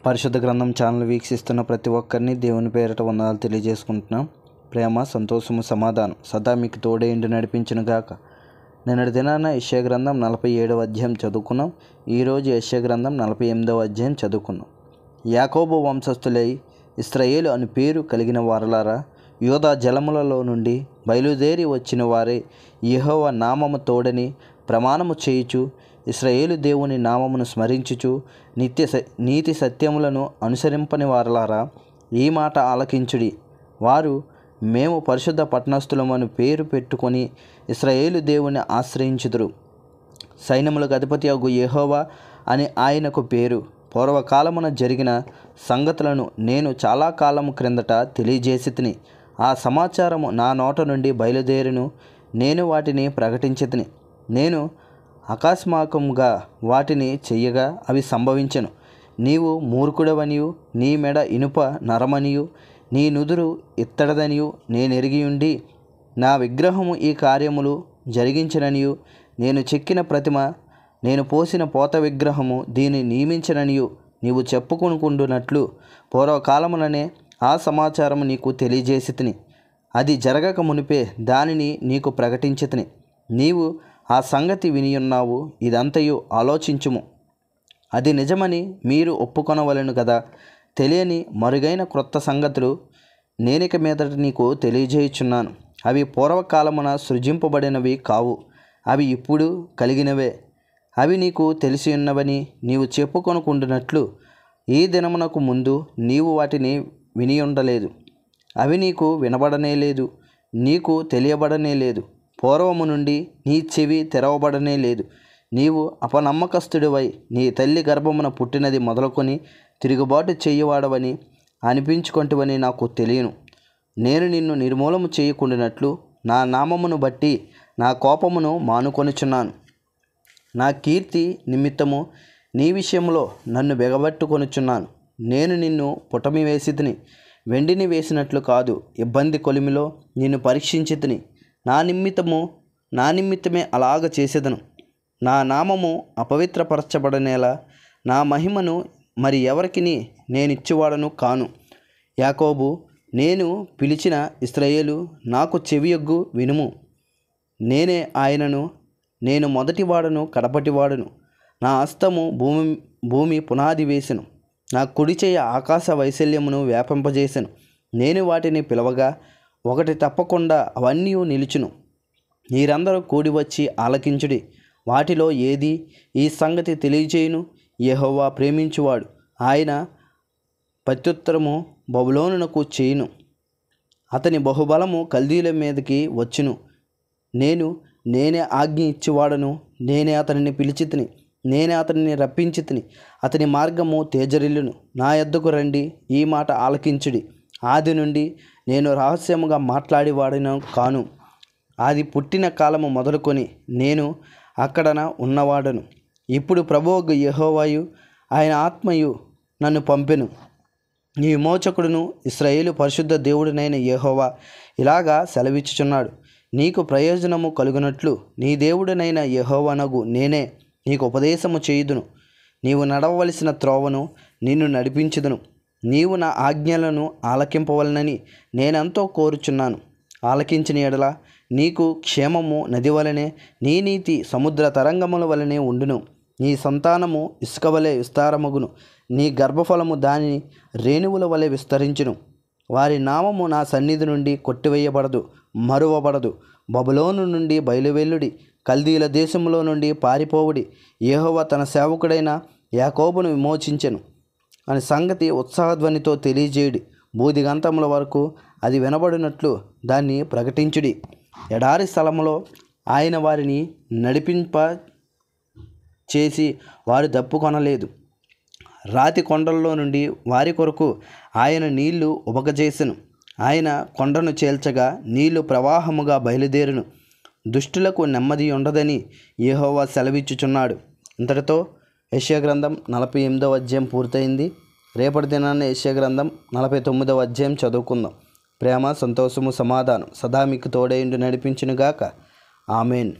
పరిశుద్ధ గ్రంథం ఛానల్ వీక్షిస్తున్న ప్రతి ఒక్కరిని దేవుని పేరిట వందనాలు తెలియజేసుకుంటున్నాం. ప్రేమ, సంతోషము, సమాధానం సదా మీకు తోడేండి నడిపించును గాక. నిన్నటి దినాన యెషయా గ్రంథం 47వ అధ్యాయం చదువుకున్నాం. ఈరోజు యెషయా గ్రంథం 48వ అధ్యాయం చదువుకున్నాం. యాకోబు వంశస్థులై ఇశ్రాయేలు అని పేరు కలిగిన వారలారా, యూదా జలములలో నుండి బయలుదేరి వచ్చిన వారే యెహోవా నామము తోడని ప్రమాణము చేయుచు, ఇశ్రాయేలు దేవుని నామమును స్మరించుచు, నీతి సత్యములను అనుసరింపని వారలారా, ఈ మాట ఆలకించుడి. వారు మేము పరిశుద్ధ పట్టణస్థులమని పేరు పెట్టుకొని ఇశ్రాయేలు దేవుని ఆశ్రయించుదురు. సైన్యములకు అధిపతి అగు యెహోవా అని ఆయనకు పేరు. పూర్వకాలమున జరిగిన సంగతులను నేను చాలా కాలము క్రిందట తెలియజేసితిని. ఆ సమాచారము నా నోట నుండి బయలుదేరును. నేను వాటిని ప్రకటించితిని. నేను అకస్మాత్తుగా వాటిని చెయ్యగా అవి సంభవించెను. నీవు మూర్ఖుడవనియు, నీ మెడ ఇనుప నరమనియు, నీ నుదురు ఇత్తడదనియు నేనెరిగియుండి, నా విగ్రహము ఈ కార్యములు జరిగించననియు, నేను చెక్కిన ప్రతిమ, నేను పోసిన పోత విగ్రహము దీన్ని నియమించననియు నీవు చెప్పుకొనుకుంటున్నట్లు పూర్వకాలముననే ఆ సమాచారము నీకు తెలియజేసితిని. అది జరగక మునిపే దానిని నీకు ప్రకటించితిని. నీవు ఆ సంగతి వినియున్నావు. ఇదంతయు ఆలోచించుము. అది నిజమని మీరు ఒప్పుకొనవలెను కదా. తెలియని మరుగైన క్రొత్త సంగతులు నేనిక మీదట నీకు తెలియజేయుచున్నాను. అవి పూర్వకాలమున సృజింపబడినవి కావు, అవి ఇప్పుడు కలిగినవే. అవి నీకు తెలిసి ఉన్నవని నీవు చెప్పుకొనుకుంటున్నట్లు ఈ దినమునకు ముందు నీవు వాటిని వినియుండలేదు. అవి నీకు వినబడనే లేదు, నీకు తెలియబడనే లేదు. పూర్వము నుండి నీ చెవి తెరవబడనే లేదు. నీవు అపనమ్మకస్తుడివై నీ తల్లి గర్భమున పుట్టినది మొదలుకొని తిరుగుబాటు చేయవాడవని అనిపించుకొంటివని నాకు తెలియను. నేను నిన్ను నిర్మూలము చేయకుండానట్లు నా నామమును బట్టి నా కోపమును మానుకొనుచున్నాను. నా కీర్తి నిమిత్తము నీ విషయంలో నన్ను బెగబట్టుకొనుచున్నాను. నేను నిన్ను పుటమి వేసితిని, వెండిని వేసినట్లు కాదు. ఇబ్బంది కొలిమిలో నిన్ను పరీక్షించితిని. నా నిమిత్తమే అలాగ చేసేదను. నా నామము అపవిత్రపరచబడనేలా నా మహిమను మరి ఎవరికిని నేనిచ్చువాడను కాను. యాకోబు, నేను పిలిచిన ఇశ్రాయేలు, నాకు చెవియొగ్గు వినుము. నేనే ఆయనను, నేను మొదటివాడను, కడపటివాడను. నా హస్తము భూమి పునాది వేసెను. నా కుడి చేయ ఆకాశ వైశల్యమును వ్యాపింపజేసెను. నేను వాటిని పిలవగా ఒకటి తప్పకుండా అవన్నీ నిలుచును. మీరందరూ కూడి వచ్చి ఆలకించుడి. వాటిలో ఏది ఈ సంగతి తెలియజేయును? యెహోవా ప్రేమించువాడు. ఆయన ప్రత్యుత్తరము బబులోనునకు చేయును. అతని బహుబలము కల్దీల మీదకి వచ్చును. నేనే ఆజ్ఞ ఇచ్చేవాడను. నేనే అతనిని పిలిచితిని. నేనే అతనిని రప్పించితిని. అతని మార్గము తేజరిల్లును. నా యొద్దకు రండి, ఈ మాట ఆలకించుడి. ఆది నుండి నేను రహస్యముగా మాట్లాడేవాడను కాను. అది పుట్టిన కాలము మొదలుకొని నేను అక్కడన ఉన్నవాడను. ఇప్పుడు ప్రభువు యెహోవాయు ఆయన ఆత్మయు నన్ను పంపెను. నీ విమోచకుడును ఇశ్రాయేలు పరిశుద్ధ దేవుడినైన యెహోవా ఇలాగా సెలవిచ్చుచున్నాడు. నీకు ప్రయోజనము కలుగునట్లు నీ దేవుడినైన యెహోవానగు నేనే నీకు ఉపదేశము చేయుదును. నీవు నడవవలసిన త్రోవను నిన్ను నడిపించుదును. నీవు నా ఆజ్ఞలను ఆలకింపవలనని నేనెంతో కోరుచున్నాను. ఆలకించిన ఎడల నీకు క్షేమము నది వలనే, నీ నీతి సముద్ర తరంగముల వలనే ఉండును. నీ సంతానము ఇసుక వలె విస్తారమగును. నీ గర్భఫలము దాని రేణువుల వలె విస్తరించును. వారి నామము నా సన్నిధి నుండి కొట్టివేయబడదు, మరువబడదు. బబులోను నుండి బయలువెల్లుడి, కల్దీల దేశములో నుండి పారిపోవుడి. యెహోవా తన సేవకుడైన యాకోబును విమోచించెను అని సంగతి ఉత్సాహధ్వనితో తెలియజేయుడి. బూదిగంతముల వరకు అది వినబడినట్లు దాన్ని ప్రకటించుడి. ఎడారి స్థలములో ఆయన వారిని నడిపింప చేసి వారు దప్పుకొనలేదు. రాతి కొండల్లో నుండి వారి కొరకు ఆయన నీళ్లు ఉబకజేసెను. ఆయన కొండను చేల్చగా నీళ్లు ప్రవాహముగా బయలుదేరును. దుష్టులకు నెమ్మది ఉండదని యెహోవా సెలవిచ్చుచున్నాడు. ఇంతటితో యెషయా గ్రంథం 48వ అధ్యాయం పూర్తయింది. రేపటి దినాన్న యెషయా గ్రంథం 49వ అధ్యాయం చదువుకుందాం. ప్రేమ, సంతోషము, సమాధానం సదా మీకు తోడేండు నడిపించునుగాక. ఆమెన్.